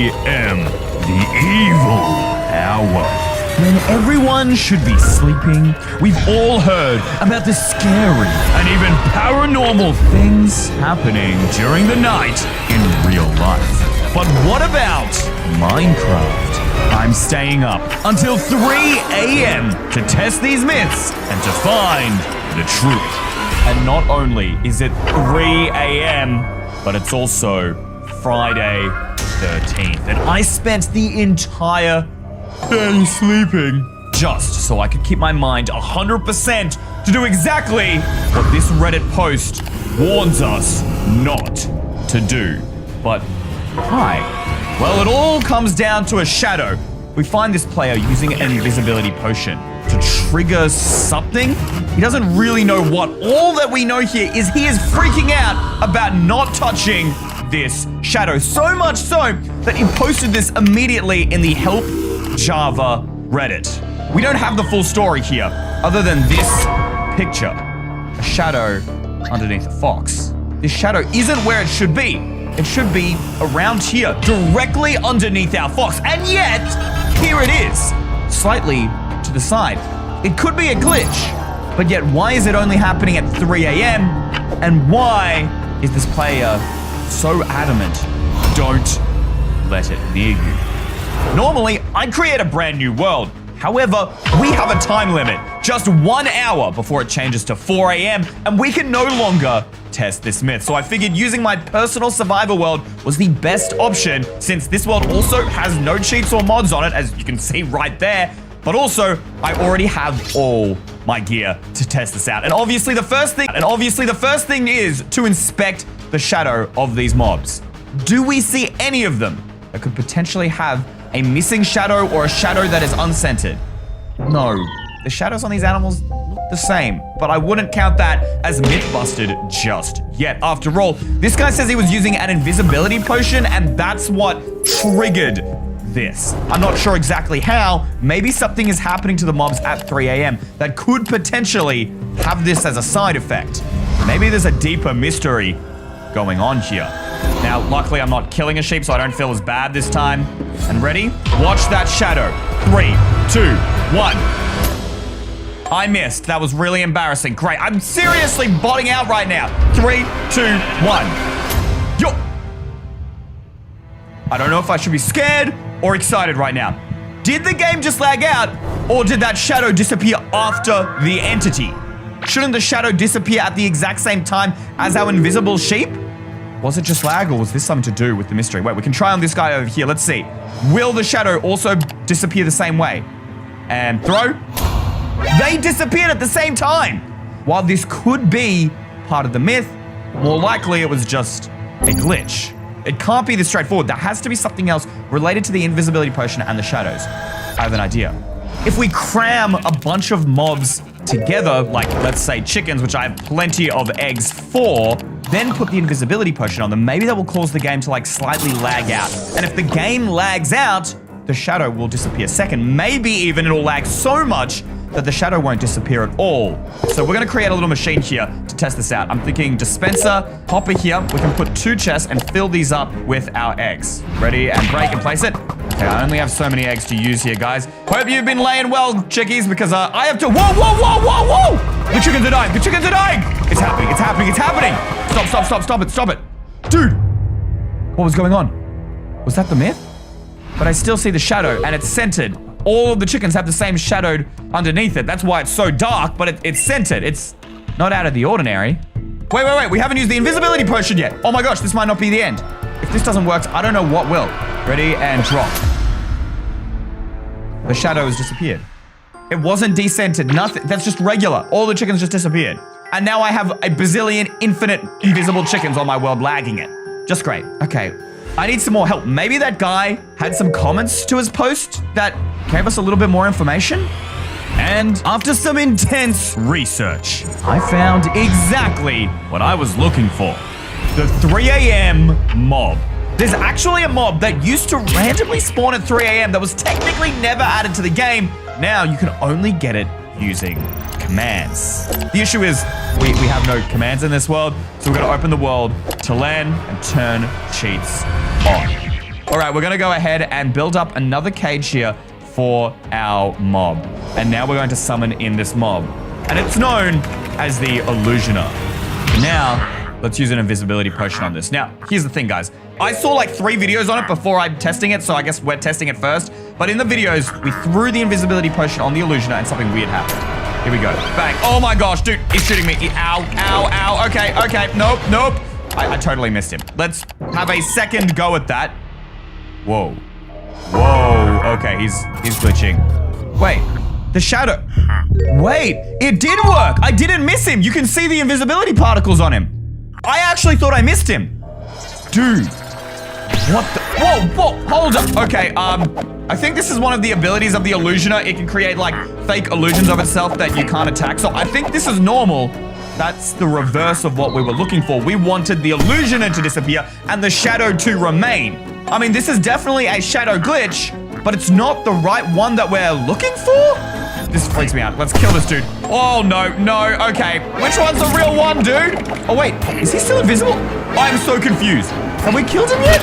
a.m. The evil hour. When everyone should be sleeping, we've all heard about the scary and even paranormal things happening during the night in real life. But what about Minecraft? I'm staying up until 3 a.m. to test these myths and to find the truth. And not only is it 3 a.m., but it's also Friday 13th. And I spent the entire day sleeping just so I could keep my mind 100% to do exactly what this Reddit post warns us not to do. But why? Well, it all comes down to a shadow. We find this player using an invisibility potion to trigger something. He doesn't really know what. All that we know here is he is freaking out about not touching this shadow. So much so that he posted this immediately in the Help Java Reddit. We don't have the full story here, other than this picture. A shadow underneath a fox. This shadow isn't where it should be. It should be around here, directly underneath our fox. And yet, here it is, slightly to the side. It could be a glitch, but yet why is it only happening at 3 a.m.? And why is this player so adamant? Don't let it near you. Normally, I'd create a brand new world. However, we have a time limit, just 1 hour before it changes to 4 a.m. and we can no longer test this myth. So I figured using my personal survival world was the best option, since this world also has no cheats or mods on it, as you can see right there. But also, I already have all my gear to test this out. And obviously the first thing is to inspect the shadow of these mobs. Do we see any of them that could potentially have a missing shadow or a shadow that is unscented? No. The shadows on these animals look the same, but I wouldn't count that as myth-busted just yet. After all, this guy says he was using an invisibility potion, and that's what triggered this. I'm not sure exactly how. Maybe something is happening to the mobs at 3 a.m. that could potentially have this as a side effect. Maybe there's a deeper mystery going on here. Now, luckily, I'm not killing a sheep, so I don't feel as bad this time. And ready? Watch that shadow. 3, 2, 1. I missed. That was really embarrassing. Great. I'm seriously botting out right now. 3, 2, 1. Yo! I don't know if I should be scared or excited right now. Did the game just lag out, or did that shadow disappear after the entity? Shouldn't the shadow disappear at the exact same time as our invisible sheep? Was it just lag, or was this something to do with the mystery? Wait, we can try on this guy over here. Let's see. Will the shadow also disappear the same way? And throw. They disappeared at the same time. While this could be part of the myth, more likely it was just a glitch. It can't be this straightforward. There has to be something else related to the invisibility potion and the shadows. I have an idea. If we cram a bunch of mobs together, like let's say chickens, which I have plenty of eggs for, then put the invisibility potion on them, maybe that will cause the game to like slightly lag out. And if the game lags out, the shadow will disappear second. Maybe even it'll lag so much that the shadow won't disappear at all. So we're gonna create a little machine here to test this out. I'm thinking dispenser, hopper here. We can put 2 chests and fill these up with our eggs. Ready, and break and place it. Okay, I only have so many eggs to use here, guys. Hope you've been laying well, chickies, because I have to— Whoa, whoa, whoa, whoa, whoa! The chickens are dying, the chickens are dying! It's happening, it's happening, it's happening! Stop, stop, stop, stop it, stop it! Dude! What was going on? Was that the myth? But I still see the shadow, and it's scented. All of the chickens have the same shadowed underneath it. That's why it's so dark, but it's scented. It's not out of the ordinary. Wait, wait, wait. We haven't used the invisibility potion yet. Oh my gosh, this might not be the end. If this doesn't work, I don't know what will. Ready, and drop. The shadow has disappeared. It wasn't descented, nothing. That's just regular. All the chickens just disappeared. And now I have a bazillion infinite invisible chickens on my world lagging it. Just great. Okay. I need some more help. Maybe that guy had some comments to his post that gave us a little bit more information? And after some intense research, I found exactly what I was looking for. The 3 a.m. mob. There's actually a mob that used to randomly spawn at 3 a.m. that was technically never added to the game. Now you can only get it using commands. The issue is we have no commands in this world, so we're gonna open the world to land and turn cheats on. All right, we're going to go ahead and build up another cage here for our mob. And now we're going to summon in this mob. And it's known as the Illusioner. Now, let's use an invisibility potion on this. Now, here's the thing, guys. I saw like 3 videos on it before I'm testing it, so I guess we're testing it first. But in the videos, we threw the invisibility potion on the Illusioner and something weird happened. Here we go. Bang. Oh my gosh, dude, he's shooting me. Ow, ow, ow. Okay, okay. Nope, nope. I totally missed him. Let's have a second go at that. Whoa. Whoa. Okay, he's glitching. Wait, the shadow. Wait, it did work. I didn't miss him. You can see the invisibility particles on him. I actually thought I missed him. Dude. What the? Whoa, whoa, hold up. Okay, I think this is one of the abilities of the Illusioner. It can create, like, fake illusions of itself that you can't attack. So I think this is normal. That's the reverse of what we were looking for. We wanted the Illusioner to disappear and the shadow to remain. I mean, this is definitely a shadow glitch, but it's not the right one that we're looking for. This freaks me out. Let's kill this dude. Oh, no, no. Okay. Which one's the real one, dude? Oh, wait. Is he still invisible? I'm so confused. Have we killed him yet?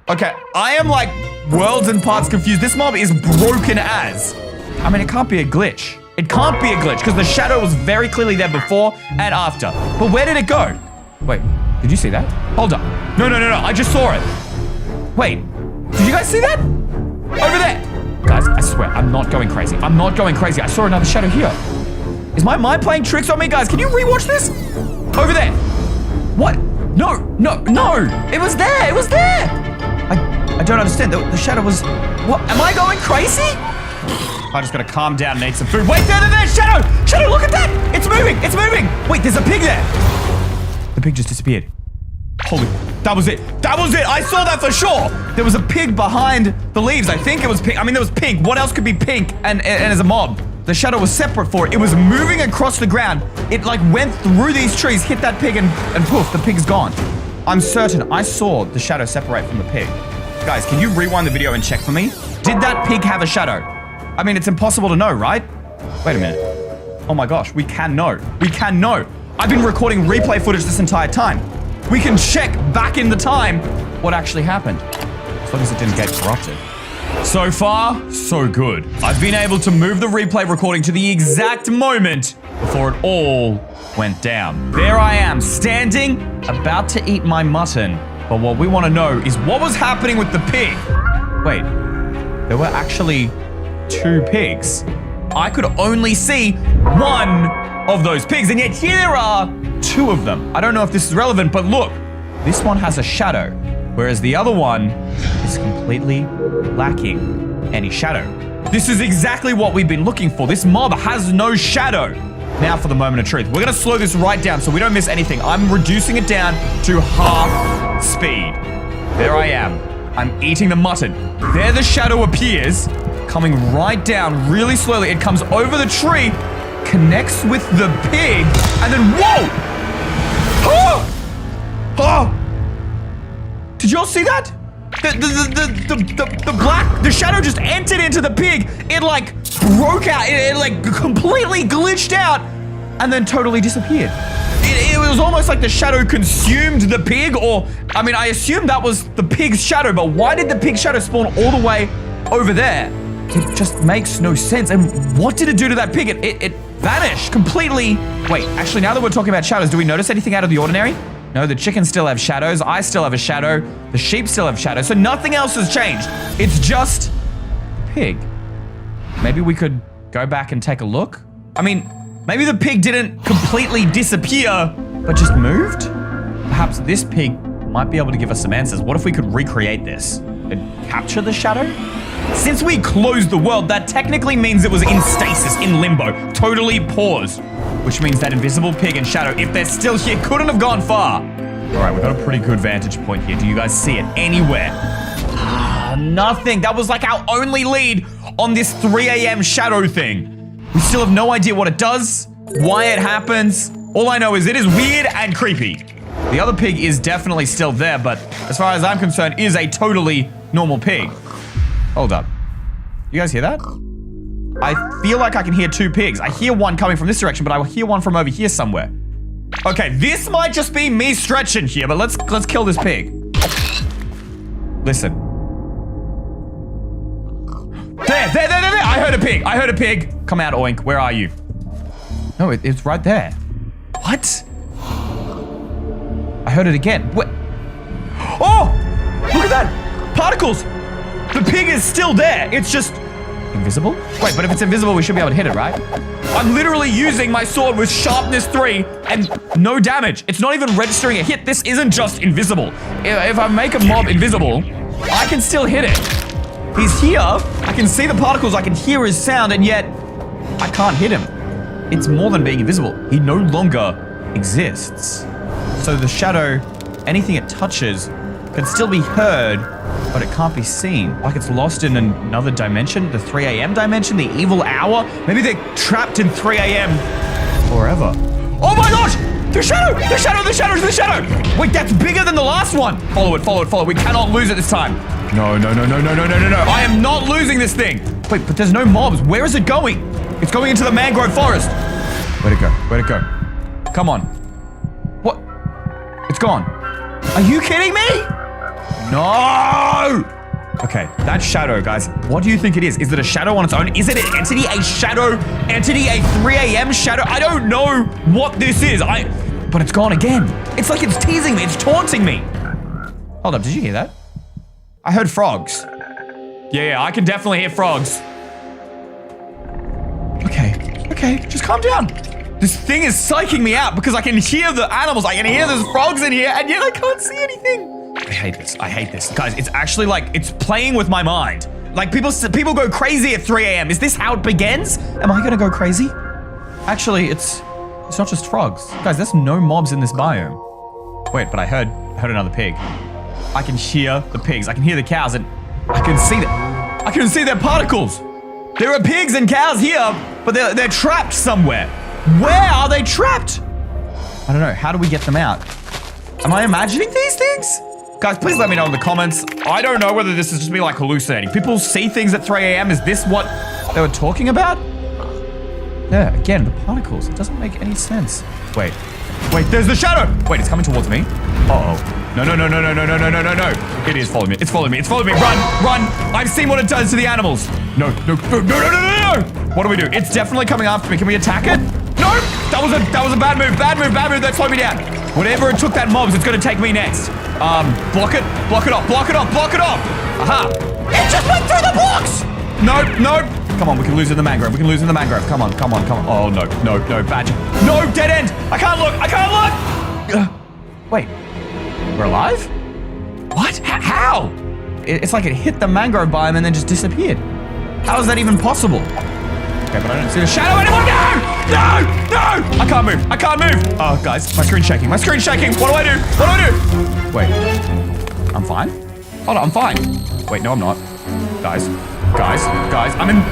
Okay. I am, like, worlds and parts confused. This mob is broken as. I mean, it can't be a glitch. It can't be a glitch because the shadow was very clearly there before and after. But where did it go? Wait, did you see that? Hold up. No, no, no, no. I just saw it. Wait, did you guys see that? Over there. Guys, I swear, I'm not going crazy. I'm not going crazy. I saw another shadow here. Is my mind playing tricks on me, guys? Can you rewatch this? Over there. What? No, no, no. It was there. It was there. I don't understand. The shadow was... What? Am I going crazy? I just gotta calm down and eat some food. Wait, there, Shadow! Shadow, look at that! It's moving! It's moving! Wait, there's a pig there! The pig just disappeared. Holy, that was it. That was it! I saw that for sure! There was a pig behind the leaves. I think it was pink. I mean, there was pink. What else could be pink and as a mob? The shadow was separate for it. It was moving across the ground. It, like, went through these trees, hit that pig, and poof, the pig's gone. I'm certain I saw the shadow separate from the pig. Guys, can you rewind the video and check for me? Did that pig have a shadow? I mean, it's impossible to know, right? Wait a minute. Oh my gosh, we can know. We can know. I've been recording replay footage this entire time. We can check back in the time what actually happened. As long as it didn't get corrupted. So far, so good. I've been able to move the replay recording to the exact moment before it all went down. There I am, standing, about to eat my mutton. But what we want to know is what was happening with the pig? Wait, there were actually 2 pigs. I could only see one of those pigs, and yet here there are 2 of them. I don't know if this is relevant, but look, this one has a shadow, whereas the other one is completely lacking any shadow. This is exactly what we've been looking for. This mob has no shadow. Now for the moment of truth. We're gonna slow this right down so we don't miss anything. I'm reducing it down to half speed. There I am. I'm eating the mutton. There the shadow appears, coming right down really slowly. It comes over the tree, connects with the pig, and then whoa! Oh! Oh! Did y'all see that? The shadow just entered into the pig. It like broke out. It like completely glitched out and then totally disappeared. It was almost like the shadow consumed the pig, or I mean, I assumed that was the pig's shadow, but why did the pig's shadow spawn all the way over there? It just makes no sense. And what did it do to that pig? It vanished completely. Wait, actually, now that we're talking about shadows, do we notice anything out of the ordinary? No, the chickens still have shadows. I still have a shadow. The sheep still have shadows. So nothing else has changed. It's just the pig. Maybe we could go back and take a look. I mean, maybe the pig didn't completely disappear, but just moved? Perhaps this pig might be able to give us some answers. What if we could recreate this and capture the shadow? Since we closed the world, that technically means it was in stasis, in limbo, totally paused. Which means that invisible pig and shadow, if they're still here, couldn't have gone far. All right, we've got a pretty good vantage point here. Do you guys see it anywhere? Nothing. That was like our only lead on this 3 a.m. shadow thing. We still have no idea what it does, why it happens. All I know is it is weird and creepy. The other pig is definitely still there, but as far as I'm concerned, is a totally normal pig. Hold up. You guys hear that? I feel like I can hear 2 pigs. I hear one coming from this direction, but I hear one from over here somewhere. Okay, this might just be me stretching here, but let's kill this pig. Listen. There. I heard a pig. Come out, Oink. Where are you? No, it's right there. What? I heard it again. What? Oh! Look at that! Particles! The pig is still there. It's just invisible? Wait, but if it's invisible, we should be able to hit it, right? I'm literally using my sword with sharpness 3 and no damage. It's not even registering a hit. This isn't just invisible. If I make a mob invisible, I can still hit it. He's here. I can see the particles. I can hear his sound, and yet I can't hit him. It's more than being invisible. He no longer exists. So the shadow, anything it touches, can still be heard, but it can't be seen. Like it's lost in another dimension, the 3 a.m. dimension, the evil hour. Maybe they're trapped in 3 a.m. forever. Oh my gosh! The shadow! The shadow! The shadow! The shadow! Wait, that's bigger than the last one. Follow it. We cannot lose it this time. No. I am not losing this thing. Wait, but there's no mobs. Where is it going? It's going into the mangrove forest. Where'd it go? Come on. What? It's gone. Are you kidding me? No! Okay, that shadow, guys. What do you think it is? Is it a shadow on its own? Is it an entity? A shadow entity? A 3 a.m. shadow? I don't know what this is. But it's gone again. It's like it's teasing me. It's taunting me. Hold up, did you hear that? I heard frogs. Yeah, I can definitely hear frogs. Okay, just calm down. This thing is psyching me out because I can hear the animals. I can hear there's frogs in here, and yet I can't see anything. I hate this. Guys, it's actually like, it's playing with my mind. Like, people go crazy at 3 a.m. Is this how it begins? Am I gonna go crazy? Actually, it's not just frogs. Guys, there's no mobs in this biome. Wait, but I heard another pig. I can hear the pigs. I can hear the cows, and I can see them. I can see their particles. There are pigs and cows here, but they're trapped somewhere. Where are they trapped? I don't know. How do we get them out? Am I imagining these things? Guys, please let me know in the comments. I don't know whether this is just me like hallucinating. People see things at 3 a.m. Is this what they were talking about? Yeah, again, the particles. It doesn't make any sense. Wait, there's the shadow. Wait, it's coming towards me. Uh-oh. No. It is following me. It's following me. Run. I've seen what it does to the animals. No. What do we do? It's definitely coming after me. Can we attack it? No! That was a bad move. Bad move. That slowed me down. Whatever it took that mobs, it's gonna take me next. Block it off. Aha! It just went through the blocks! No. Come on, we can lose in the mangrove. Come on. Oh, no, badger. No, dead end! I can't look! Wait, we're alive? What? How? It's like it hit the mangrove biome and then just disappeared. How is that even possible? Okay, but I don't see the shadow anymore. No! I can't move. Oh, guys, my screen's shaking. What do I do? Wait, I'm fine? Hold on, I'm fine. Wait, no, I'm not. Guys, I'm in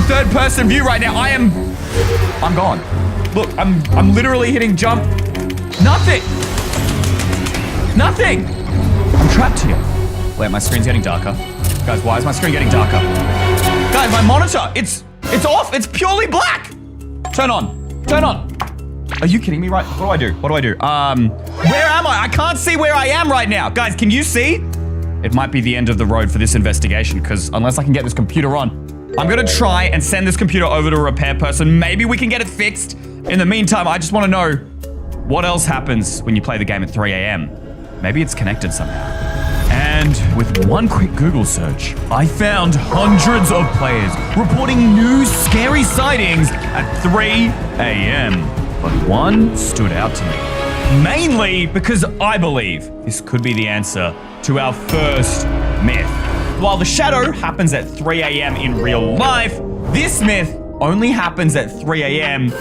third person view right now. I'm gone. Look, I'm literally hitting jump. Nothing. I'm trapped here. Wait, my screen's getting darker. Guys, why is my screen getting darker? Guys, my monitor, it's off. It's purely black. Turn on. Are you kidding me? Right? What do I do? Where am I? I can't see where I am right now. Guys, can you see? It might be the end of the road for this investigation, because unless I can get this computer on, I'm gonna try and send this computer over to a repair person. Maybe we can get it fixed. In the meantime, I just want to know what else happens when you play the game at 3 a.m. Maybe it's connected somehow. And with one quick Google search, I found hundreds of players reporting new scary sightings at 3 a.m. But one stood out to me. Mainly because I believe this could be the answer to our first myth. While the shadow happens at 3 a.m. in real life, this myth only happens at 3 a.m.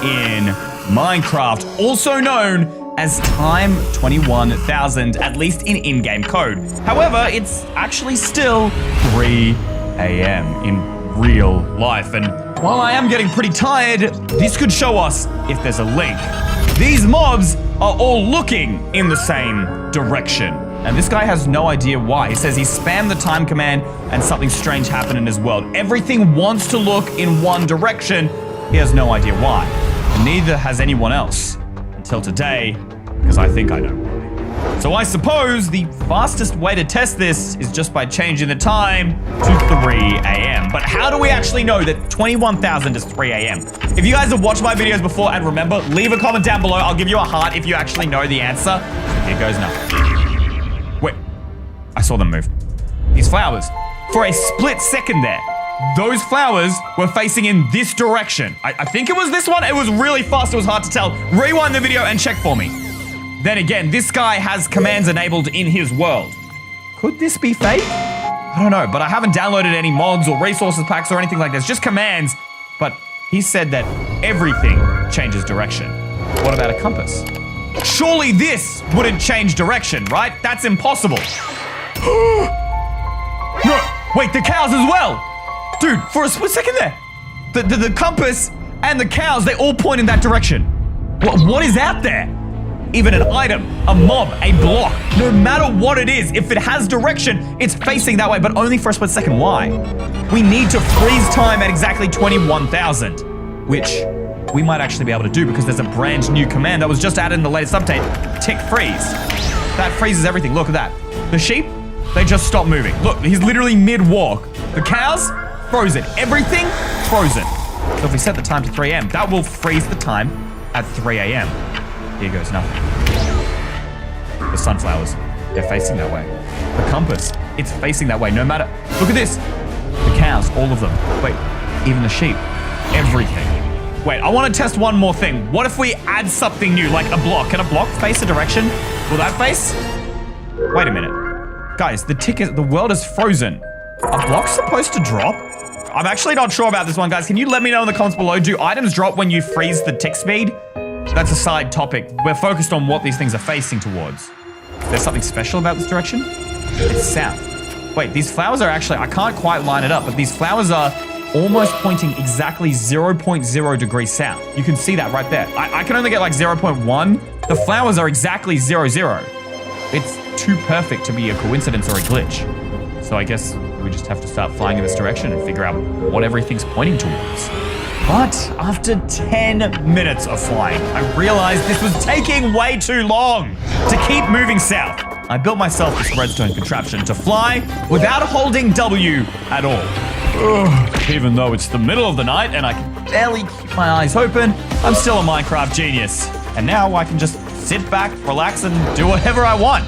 in Minecraft, also known as time 21,000, at least in-game code. However, it's actually still 3 a.m. in real life. And while I am getting pretty tired, this could show us if there's a link. These mobs are all looking in the same direction. And this guy has no idea why. He says he spammed the time command and something strange happened in his world. Everything wants to look in one direction. He has no idea why. And neither has anyone else. Until today, because I think I know why. So I suppose the fastest way to test this is just by changing the time to 3 a.m. But how do we actually know that 21,000 is 3 a.m.? If you guys have watched my videos before and remember, leave a comment down below. I'll give you a heart if you actually know the answer. Here goes nothing. Wait, I saw them move. These flowers, for a split second there, those flowers were facing in this direction. I think it was this one. It was really fast. It was hard to tell. Rewind the video and check for me. Then again, this guy has commands enabled in his world. Could this be fake? I don't know, but I haven't downloaded any mods or resources packs or anything like this, just commands. But he said that everything changes direction. What about a compass? Surely this wouldn't change direction, right? That's impossible. No, wait, the cows as well. Dude, for a split second there, the compass and the cows, they all point in that direction. What is out there? Even an item, a mob, a block, no matter what it is, if it has direction, it's facing that way, but only for a split second. Why? We need to freeze time at exactly 21,000, which we might actually be able to do because there's a brand new command that was just added in the latest update, tick freeze. That freezes everything. Look at that. The sheep, they just stop moving. Look, he's literally mid-walk. The cows, frozen. Everything, frozen. So if we set the time to 3 a.m., that will freeze the time at 3 a.m. Here goes nothing. The sunflowers, they're facing that way. The compass, it's facing that way no matter. Look at this. The cows, all of them. Wait, even the sheep. Everything. Wait, I want to test one more thing. What if we add something new, like a block? Can a block face a direction? Will that face? Wait a minute. Guys, the world is frozen. Are blocks supposed to drop? I'm actually not sure about this one, guys. Can you let me know in the comments below? Do items drop when you freeze the tick speed? That's a side topic. We're focused on what these things are facing towards. Is there something special about this direction? It's south. Wait, these flowers are actually, I can't quite line it up, but these flowers are almost pointing exactly 0.0 degrees south. You can see that right there. I can only get like 0.1. The flowers are exactly 0.0. It's too perfect to be a coincidence or a glitch. So I guess we just have to start flying in this direction and figure out what everything's pointing towards. But after 10 minutes of flying, I realized this was taking way too long to keep moving south. I built myself this redstone contraption to fly without holding W at all. Ugh. Even though it's the middle of the night and I can barely keep my eyes open, I'm still a Minecraft genius. And now I can just sit back, relax, and do whatever I want.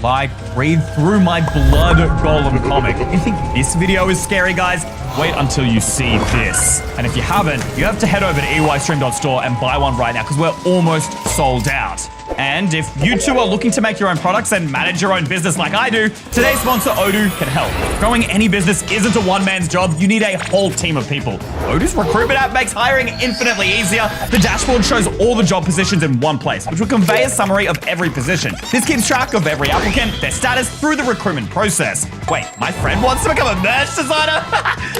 Like, breathe through my blood golem comic. You think this video is scary, guys? Wait until you see this. And if you haven't, you have to head over to EYstream.store and buy one right now because we're almost sold out. And if you too are looking to make your own products and manage your own business like I do, today's sponsor, Odoo, can help. Growing any business isn't a one-man's job. You need a whole team of people. Odoo's recruitment app makes hiring infinitely easier. The dashboard shows all the job positions in one place, which will convey a summary of every position. This keeps track of every applicant, their status through the recruitment process. Wait, my friend wants to become a merch designer?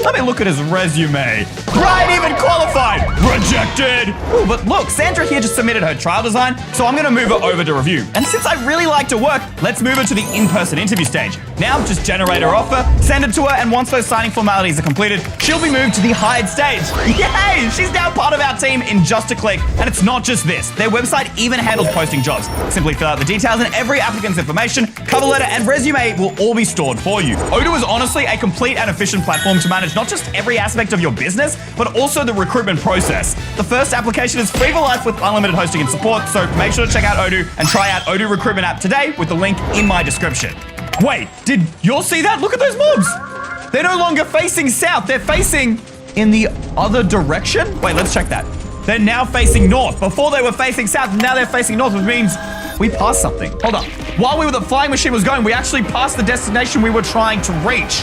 Let me look at his resume. Brian even qualified. Rejected. Ooh, but look, Sandra here just submitted her trial design, so I'm gonna move her over to review. And since I really like to work, let's move her to the in-person interview stage. Now, just generate her offer, send it to her, and once those signing formalities are completed, she'll be moved to the hired stage. Yay! She's now part of our team in just a click. And it's not just this. Their website even handles posting jobs. Simply fill out the details and every applicant's information, cover letter, and resume will all be stored for you. Odoo is honestly a complete and efficient platform to manage not just every aspect of your business, but also the recruitment process. The first application is free for life with unlimited hosting and support, so make sure to check out Odoo and try out Odoo Recruitment app today with the link in my description. Wait, did y'all see that? Look at those mobs. They're no longer facing south. They're facing in the other direction. Wait, let's check that. They're now facing north. Before they were facing south, now they're facing north, which means we passed something. Hold up. While the flying machine was going, we actually passed the destination we were trying to reach.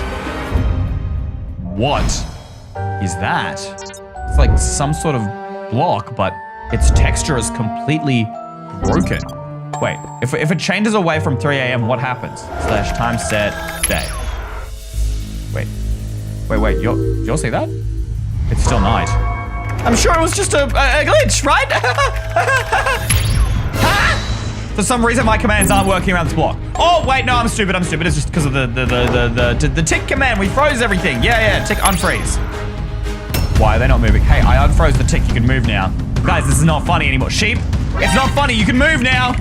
What is that? It's like some sort of block, but its texture is completely broken. Wait, if it changes away from 3 a.m., what happens? / time set day. Wait, you'll see that? It's still night. I'm sure it was just a glitch, right? For some reason, my commands aren't working around this block. Oh, wait, no, I'm stupid. It's just because of the tick command. We froze everything. Yeah, tick unfreeze. Why are they not moving? Hey, I unfroze the tick. You can move now. Guys, this is not funny anymore. Sheep, it's not funny. You can move now.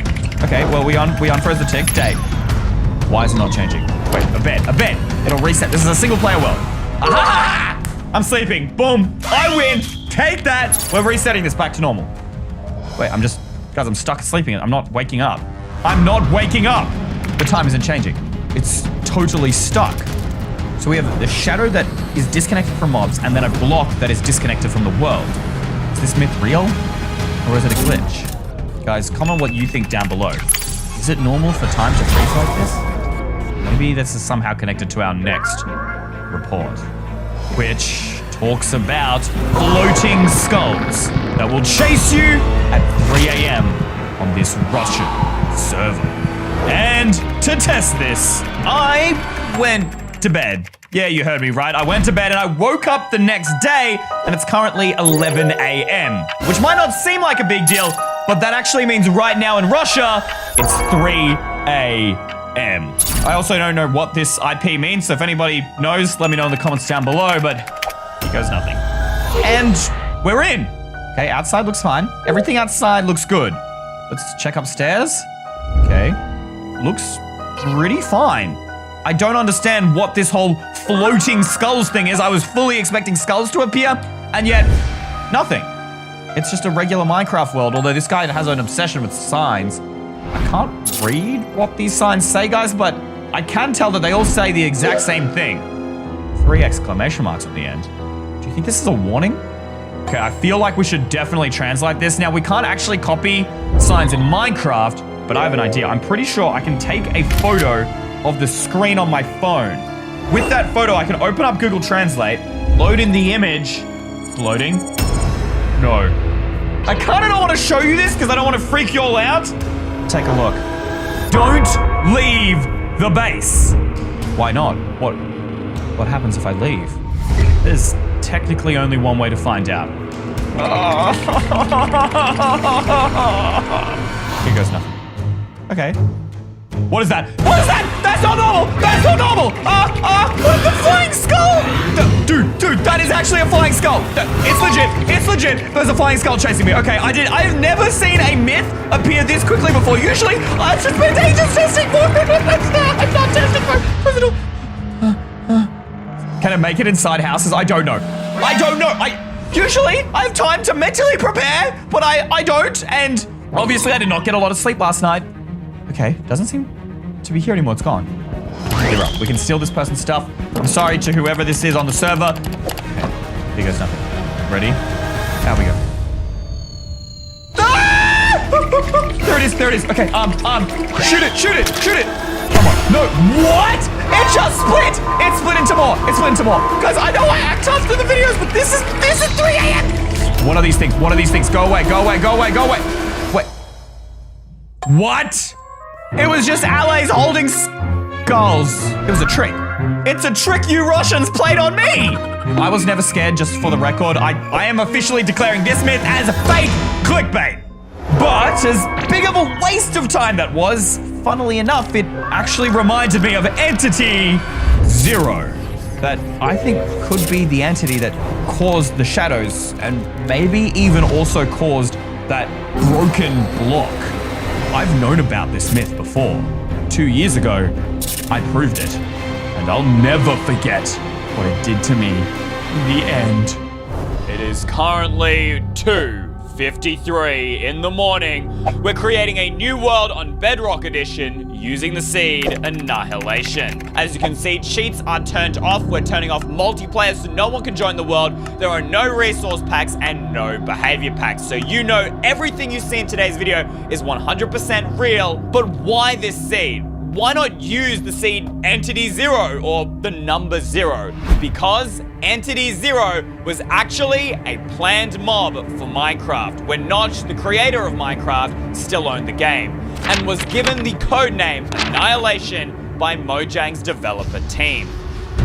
Okay, well, we unfroze the tick. Day. Why is it not changing? Wait, a bed. It'll reset. This is a single player world. Aha! I'm sleeping. Boom. I win. Take that. We're resetting this back to normal. Wait, guys, I'm stuck sleeping. I'm not waking up. I'm not waking up. The time isn't changing. It's totally stuck. So we have the shadow that is disconnected from mobs and then a block that is disconnected from the world. Is this myth real or is it a glitch? Guys, comment what you think down below. Is it normal for time to freeze like this? Maybe this is somehow connected to our next report, which talks about floating skulls that will chase you at 3 a.m. on this Russian server. And to test this, I went to bed. Yeah, you heard me right. I went to bed and I woke up the next day and it's currently 11 a.m. Which might not seem like a big deal, but that actually means right now in Russia, it's 3 a.m. I also don't know what this IP means, so if anybody knows, let me know in the comments down below, but here goes nothing. And we're in. Okay, outside looks fine. Everything outside looks good. Let's check upstairs. Okay, looks pretty fine. I don't understand what this whole floating skulls thing is. I was fully expecting skulls to appear, and yet nothing. It's just a regular Minecraft world, although this guy has an obsession with signs. I can't read what these signs say, guys, but I can tell that they all say the exact same thing. 3 exclamation marks at the end. Do you think this is a warning? Okay, I feel like we should definitely translate this. Now, we can't actually copy signs in Minecraft, but I have an idea. I'm pretty sure I can take a photo of the screen on my phone. With that photo, I can open up Google Translate, load in the image. It's loading. No. I kind of don't want to show you this because I don't want to freak you all out. Take a look. Don't leave the base. Why not? What happens if I leave? There's technically only one way to find out. Here goes nothing. Okay. What is that? What is that? That's not normal! That's not normal! What is the flying skull? Dude, that is actually a flying skull. It's legit. It's legit. There's a flying skull chasing me. Okay, I have never seen a myth appear this quickly before. Usually, I've just spent ages testing for it. I'm not testing for it. Can I make it inside houses? I don't know. I don't know. Usually, I have time to mentally prepare, but I don't, and obviously I did not get a lot of sleep last night. Okay, doesn't seem to be here anymore. It's gone. You're up. We can steal this person's stuff. I'm sorry to whoever this is on the server. Okay, here goes nothing. Ready? Out we go. Ah! There it is. Okay, shoot it. Come on. No, what? It just split. It split into more. Guys, I know I act tough through the videos, but this is 3 a.m. What are these things? Go away. Wait. What? It was just allies holding skulls. It was a trick. It's a trick you Russians played on me. I was never scared, just for the record. I am officially declaring this myth as a fake clickbait. But as big of a waste of time that was, funnily enough, it actually reminded me of Entity Zero. That I think could be the entity that caused the shadows and maybe even also caused that broken block. I've known about this myth before. 2 years ago, I proved it. And I'll never forget what it did to me in the end. It is currently 2:53 in the morning. We're creating a new world on Bedrock Edition using the seed Annihilation. As you can see, cheats are turned off. We're turning off multiplayer so no one can join the world. There are no resource packs and no behavior packs. So you know everything you see in today's video is 100% real. But why this seed? Why not use the seed Entity Zero or the number 0? Because Entity Zero was actually a planned mob for Minecraft when Notch, the creator of Minecraft, still owned the game and was given the codename Annihilation by Mojang's developer team.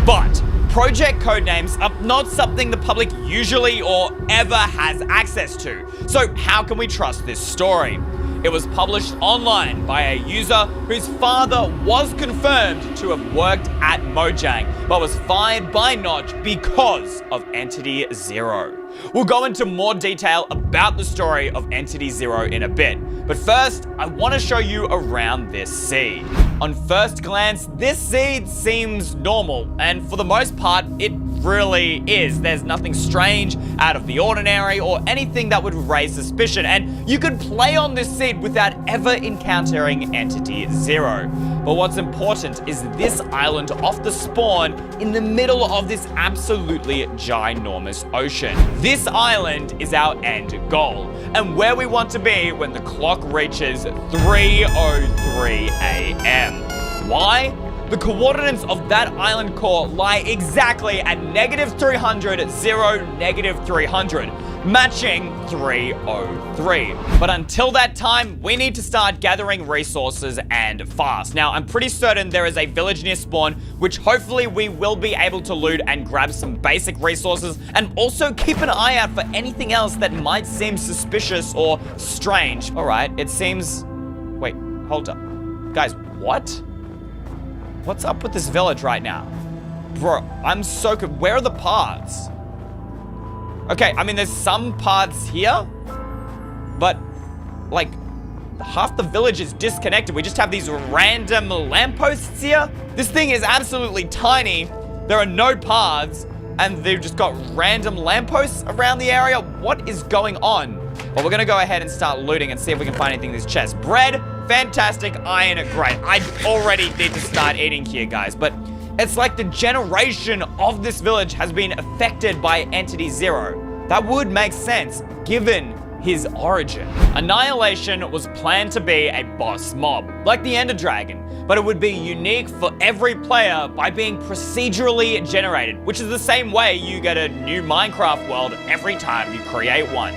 But project codenames are not something the public usually or ever has access to. So how can we trust this story? It was published online by a user whose father was confirmed to have worked at Mojang, but was fired by Notch because of Entity Zero. We'll go into more detail about the story of Entity Zero in a bit, but first, I want to show you around this seed. On first glance, this seed seems normal, and for the most part, it really is. There's nothing strange, out of the ordinary, or anything that would raise suspicion, and you could play on this seed without ever encountering Entity Zero. But what's important is this island off the spawn in the middle of this absolutely ginormous ocean. This island is our end goal, and where we want to be when the clock reaches 3:03 a.m. Why? The coordinates of that island core lie exactly at -300, 0, -300, matching 303. But until that time, we need to start gathering resources and fast. Now, I'm pretty certain there is a village near spawn, which hopefully we will be able to loot and grab some basic resources, and also keep an eye out for anything else that might seem suspicious or strange. All right, it seems... Wait, hold up. Guys, what? What's up with this village right now? Bro, I'm so good. Where are the paths? Okay, I mean, there's some paths here, but like half the village is disconnected. We just have these random lampposts here. This thing is absolutely tiny. There are no paths, and they've just got random lampposts around the area. What is going on? Well, we're gonna go ahead and start looting and see if we can find anything in this chest. Bread, fantastic. Iron, great. I already need to start eating here, guys, but it's like the generation of this village has been affected by Entity Zero. That would make sense, given his origin. Annihilation was planned to be a boss mob, like the Ender Dragon, but it would be unique for every player by being procedurally generated, which is the same way you get a new Minecraft world every time you create one.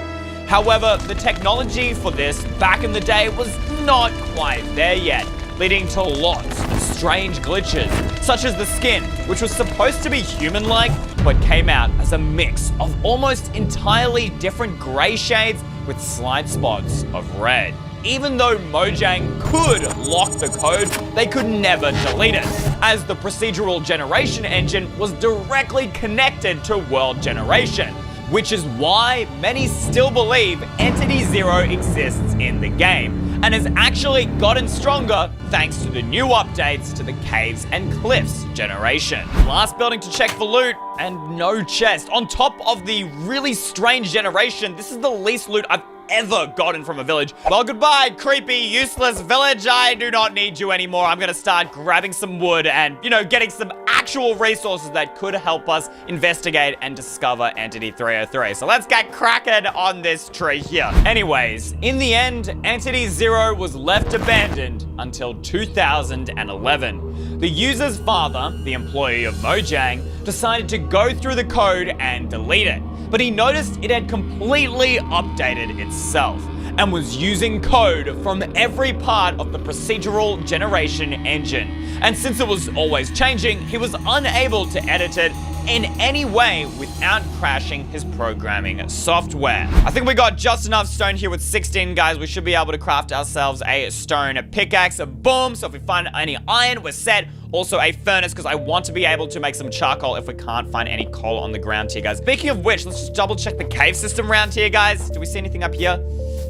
However, the technology for this back in the day was not quite there yet, leading to lots of strange glitches, such as the skin, which was supposed to be human-like, but came out as a mix of almost entirely different grey shades with slight spots of red. Even though Mojang could lock the code, they could never delete it, as the procedural generation engine was directly connected to world generation, which is why many still believe Entity Zero exists in the game, and has actually gotten stronger thanks to the new updates to the Caves and Cliffs generation. Last building to check for loot, and no chest. On top of the really strange generation, this is the least loot I've ever gotten from a village. Well, goodbye, creepy, useless village. I do not need you anymore. I'm gonna start grabbing some wood and, you know, getting some actual resources that could help us investigate and discover Entity 303. So let's get cracking on this tree here. Anyways, in the end, Entity Zero was left abandoned until 2011. The user's father, the employee of Mojang, decided to go through the code and delete it. But he noticed it had completely updated itself and was using code from every part of the procedural generation engine. And since it was always changing, he was unable to edit it in any way without crashing his programming software. I think we got just enough stone here with 16, guys. We should be able to craft ourselves a stone pickaxe. Boom. So if we find any iron, we're set. Also a furnace, because I want to be able to make some charcoal if we can't find any coal on the ground here, guys. Speaking of which, let's just double check the cave system around here, guys. Do we see anything up here?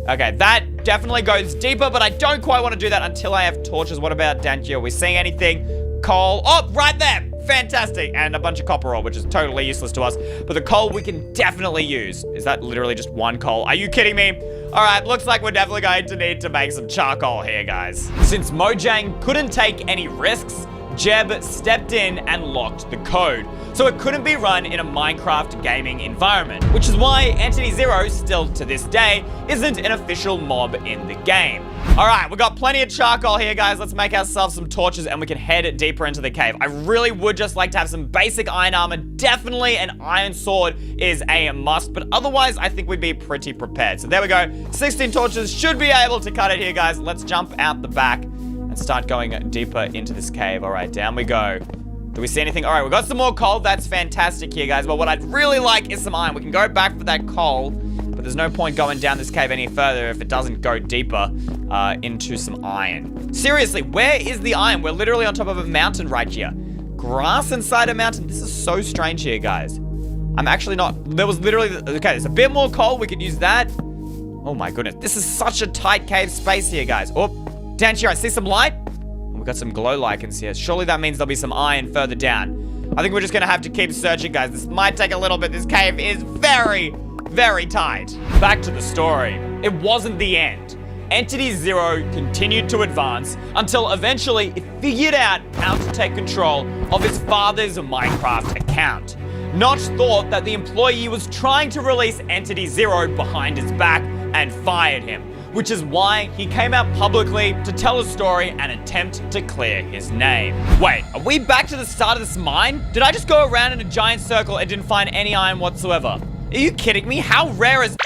Okay, that definitely goes deeper, but I don't quite want to do that until I have torches. What about down here? Are we seeing anything? Coal. Oh, right there. Fantastic. And a bunch of copper ore, which is totally useless to us. But the coal we can definitely use. Is that literally just one coal? Are you kidding me? All right, looks like we're definitely going to need to make some charcoal here, guys. Since Mojang couldn't take any risks, Jeb stepped in and locked the code, so it couldn't be run in a Minecraft gaming environment, which is why Entity Zero, still to this day, isn't an official mob in the game. Alright, we got plenty of charcoal here, guys. Let's make ourselves some torches and we can head deeper into the cave. I really would just like to have some basic iron armor. Definitely an iron sword is a must, but otherwise I think we'd be pretty prepared. So there we go. 16 torches should be able to cut it here, guys. Let's jump out the back and start going deeper into this cave. All right, down we go. Do we see anything? All right, we got some more coal. That's fantastic here, guys. But what I'd really like is some iron. We can go back for that coal. but there's no point going down this cave any further if it doesn't go deeper into some iron. Seriously, where is the iron? We're literally on top of a mountain right here. Grass inside a mountain? This is so strange here, guys. I'm actually not... There was literally... Okay, there's a bit more coal. We could use that. Oh my goodness. This is such a tight cave space here, guys. Oh, down here, I see some light. We've got some glow lichens here. Surely that means there'll be some iron further down. I think we're just gonna have to keep searching, guys. This might take a little bit. This cave is very, very tight. Back to the story. It wasn't the end. Entity Zero continued to advance until eventually it figured out how to take control of his father's Minecraft account. Notch thought that the employee was trying to release Entity Zero behind his back and fired him, which is why he came out publicly to tell a story and attempt to clear his name. Wait, are we back to the start of this mine? Did I just go around in a giant circle and didn't find any iron whatsoever? Are you kidding me? How rare is...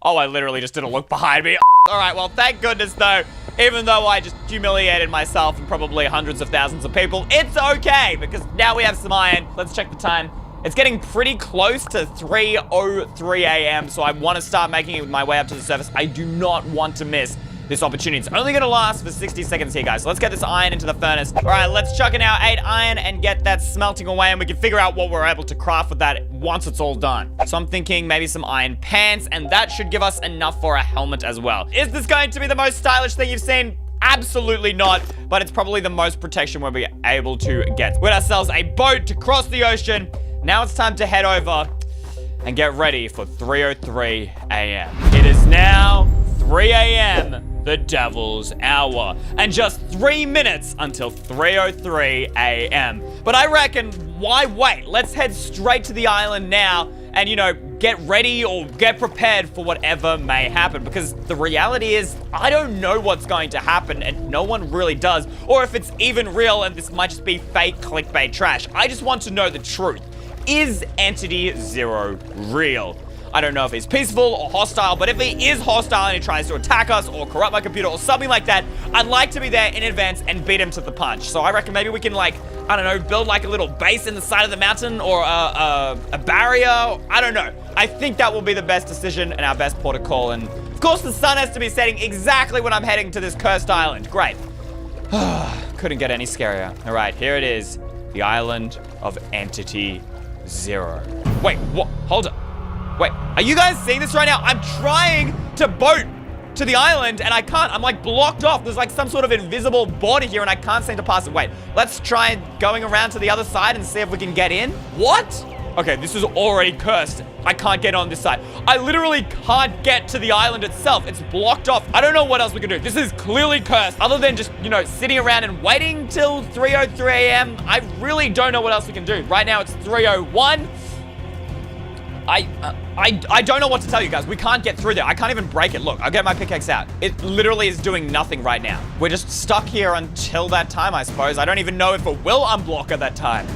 Oh, I literally just didn't look behind me. Alright, well, thank goodness, though. Even though I just humiliated myself and probably hundreds of thousands of people, it's okay, because now we have some iron. Let's check the time. It's getting pretty close to 3:03 a.m., so I want to start making it my way up to the surface. I do not want to miss this opportunity. It's only going to last for 60 seconds here, guys. So let's get this iron into the furnace. All right, let's chuck in our 8 iron and get that smelting away, and we can figure out what we're able to craft with that once it's all done. So I'm thinking maybe some iron pants, and that should give us enough for a helmet as well. Is this going to be the most stylish thing you've seen? Absolutely not, but it's probably the most protection we'll be able to get. We got ourselves a boat to cross the ocean. Now it's time to head over and get ready for 3:03 a.m. It is now 3 a.m., the devil's hour, and just 3 minutes until 3:03 a.m. But I reckon, why wait? Let's head straight to the island now and, you know, get ready or get prepared for whatever may happen, because the reality is I don't know what's going to happen, and no one really does, or if it's even real and this might just be fake clickbait trash. I just want to know the truth. Is Entity Zero real? I don't know if he's peaceful or hostile, but if he is hostile and he tries to attack us or corrupt my computer or something like that, I'd like to be there in advance and beat him to the punch. So I reckon maybe we can, like, I don't know, build like a little base in the side of the mountain or a barrier. I don't know. I think that will be the best decision and our best port of call. And of course the sun has to be setting exactly when I'm heading to this cursed island. Great. Couldn't get any scarier. All right, here it is. The island of Entity Zero. Wait, what? Hold up. Wait, are you guys seeing this right now? I'm trying to boat to the island and I can't. I'm like blocked off. There's like some sort of invisible border here and I can't seem to pass it. Wait, let's try going around to the other side and see if we can get in. What? Okay, this is already cursed. I can't get on this side. I literally can't get to the island itself. It's blocked off. I don't know what else we can do. This is clearly cursed. Other than just, you know, sitting around and waiting till 3:03 a.m. I really don't know what else we can do. Right now it's 3:01. I don't know what to tell you guys. We can't get through there. I can't even break it. Look, I'll get my pickaxe out. It literally is doing nothing right now. We're just stuck here until that time, I suppose. I don't even know if it will unblock at that time.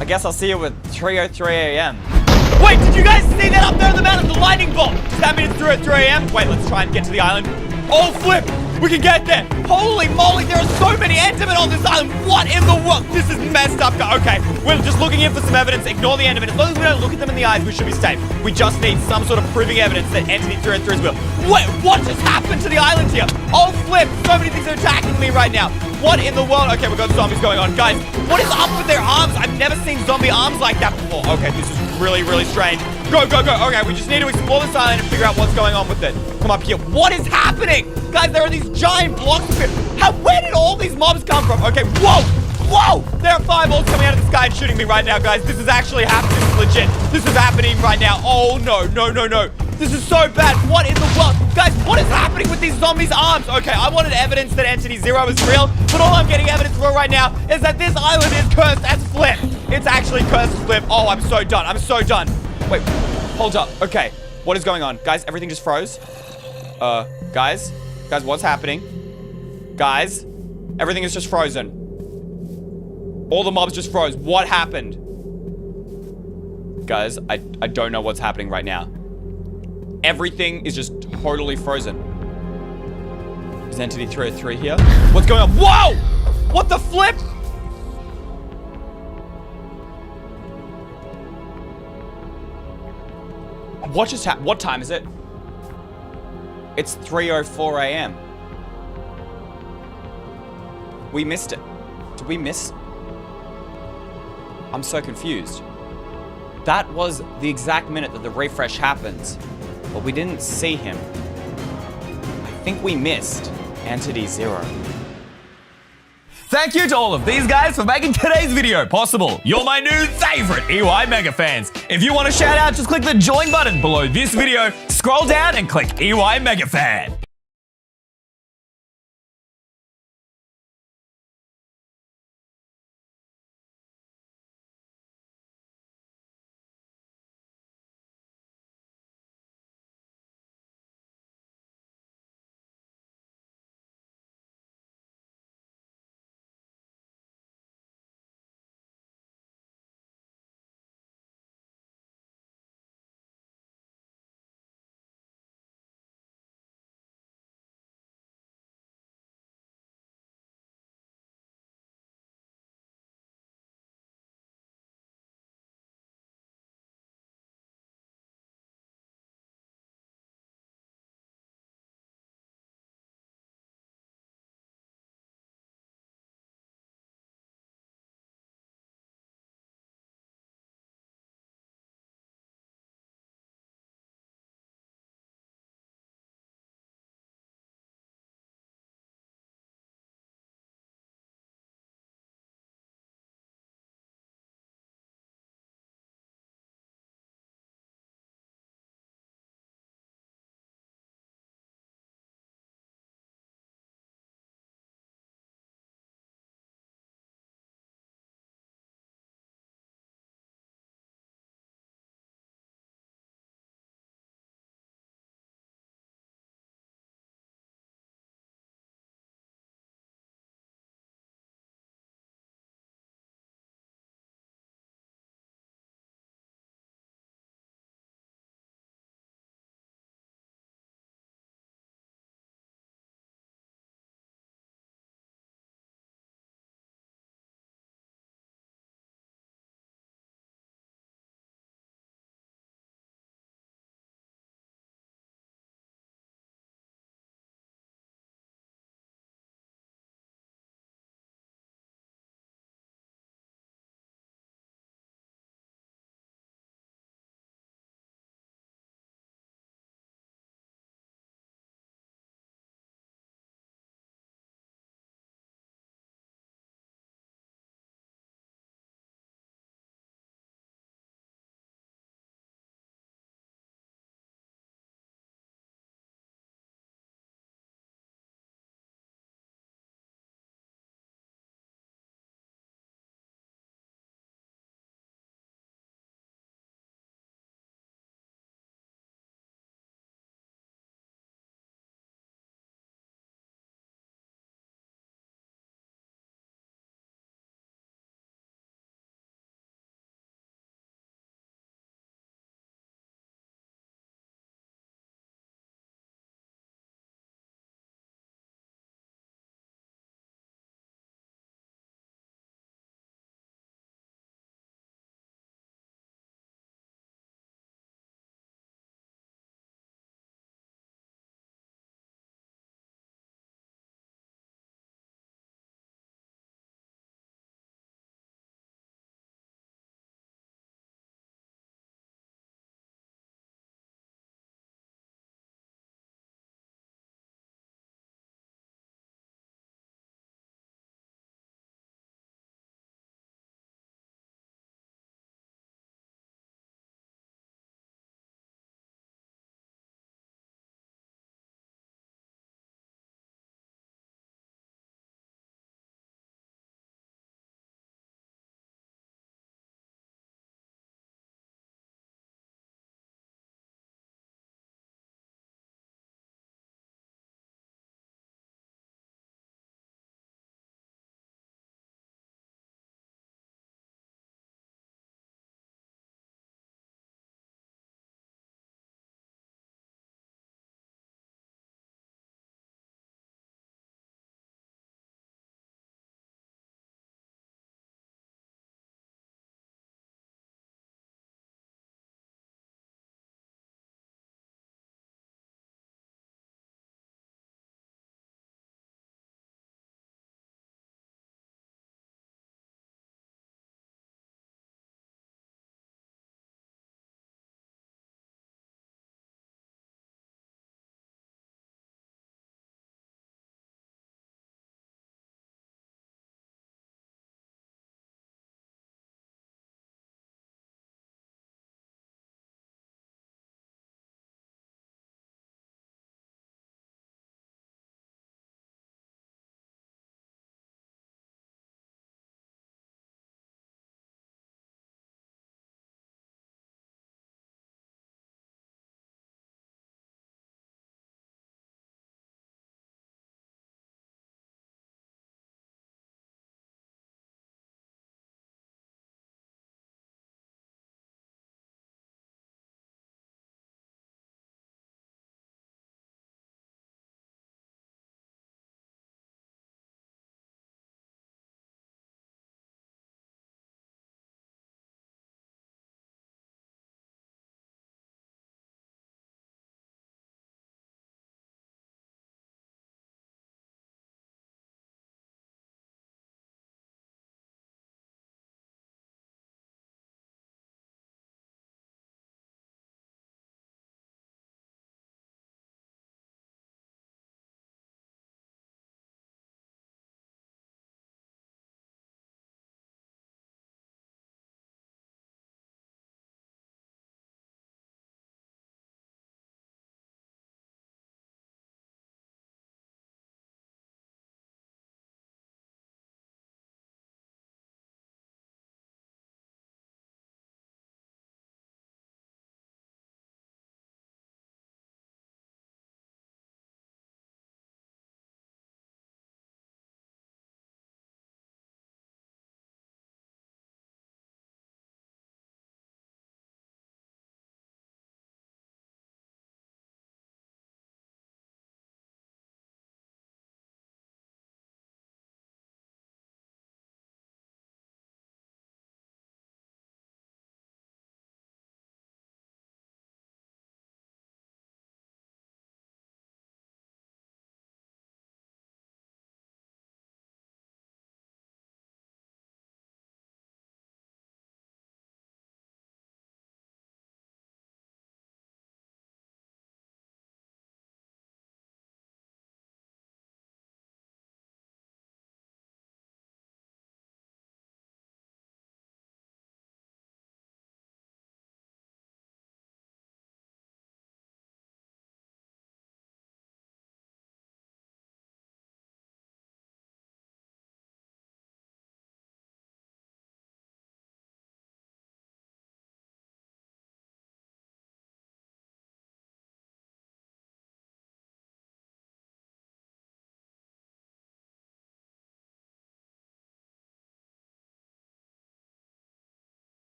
I guess I'll see you at 3:03 a.m. Wait, did you guys see that up there in the mountain? The lightning bolt. Does that mean it's 3:03 a.m.? Wait, let's try and get to the island. Oh, flip. We can get there. Holy moly, there are so many Endermen on this island. What in the world? This is messed up. Okay, we're just looking in for some evidence. Ignore the Endermen. As long as we don't look at them in the eyes, we should be safe. We just need some sort of proving evidence that Entity 303 is real. Wait, what just happened to the island here? Oh, flip. So many things are attacking me right now. What in the world? Okay, we've got zombies going on. Guys, what is up with their arms? I've never seen zombie arms like that before. Okay, this is really, really strange. Go, go, go. Okay, we just need to explore this island and figure out what's going on with it. Come up here. What is happening? Guys, there are these giant blocks of it. Where did all these mobs come from? Okay, whoa! Whoa! There are fireballs coming out of the sky and shooting me right now, guys. This is actually happening. This is legit. This is happening right now. Oh, no, no, no, no. This is so bad. What in the world? Guys, what is happening with these zombies' arms? Okay, I wanted evidence that Entity Zero is real, but all I'm getting evidence for right now is that this island is cursed as Flip. It's actually cursed as Flip. Oh, I'm so done. I'm so done. Wait, hold up. Okay, what is going on? Guys, everything just froze. Guys, what's happening? Guys, everything is just frozen. All the mobs just froze. What happened? Guys, I don't know what's happening right now. Everything is just totally frozen. Is Entity 303 here? What's going on? Whoa! What the flip? What just happened? What time is it? It's 3:04 a.m. We missed it. Did we miss? I'm so confused. That was the exact minute that the refresh happens, but we didn't see him. I think we missed Entity Zero. Thank you to all of these guys for making today's video possible. You're my new favorite EY mega fans. If you want a shout out, just click the join button below this video, scroll down and click EY mega fan.